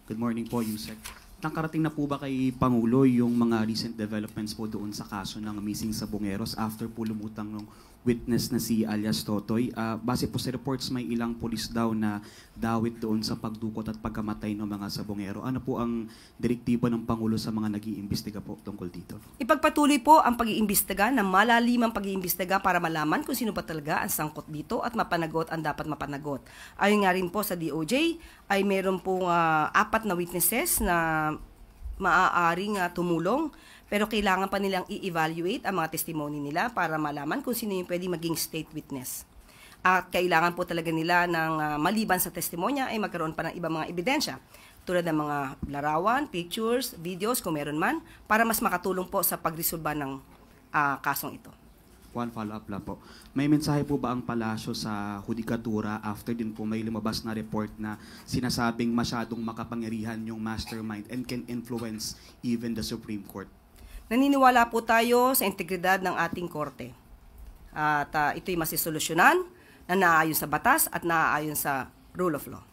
Good morning po, Yusek. Nakarating na po ba kay Pangulo yung mga recent developments po doon sa kaso ng missing sa Bungeros after po lumutang ng witness na si alias Totoy? Base po sa reports, may ilang polis daw na dawit doon sa pagdukot at pagkamatay ng mga sabongero. Ano po ang direktibo ng Pangulo sa mga nag-iimbestiga po tungkol dito? Ipagpatuloy po ang pag-iimbestiga ng malalimang pag-iimbestiga para malaman kung sino pa talaga ang sangkot dito at mapanagot ang dapat mapanagot. Ayon nga rin po sa DOJ, ay meron pong 4 na witnesses na maaaring tumulong, pero kailangan pa nilang i-evaluate ang mga testimony nila para malaman kung sino yung pwede maging state witness. At kailangan po talaga nila ng maliban sa testimonya ay magkaroon pa ng ibang mga ebidensya tulad ng mga larawan, pictures, videos kung meron man para mas makatulong po sa pagresolba ng kasong ito. One follow-up lang po. May mensahe po ba ang palasyo sa hudikatura after din po may lumabas na report na sinasabing masyadong makapangyarihan yung mastermind and can influence even the Supreme Court? Naniniwala po tayo sa integridad ng ating korte. At ito'y masisolusyonan na naaayon sa batas at naaayon sa rule of law.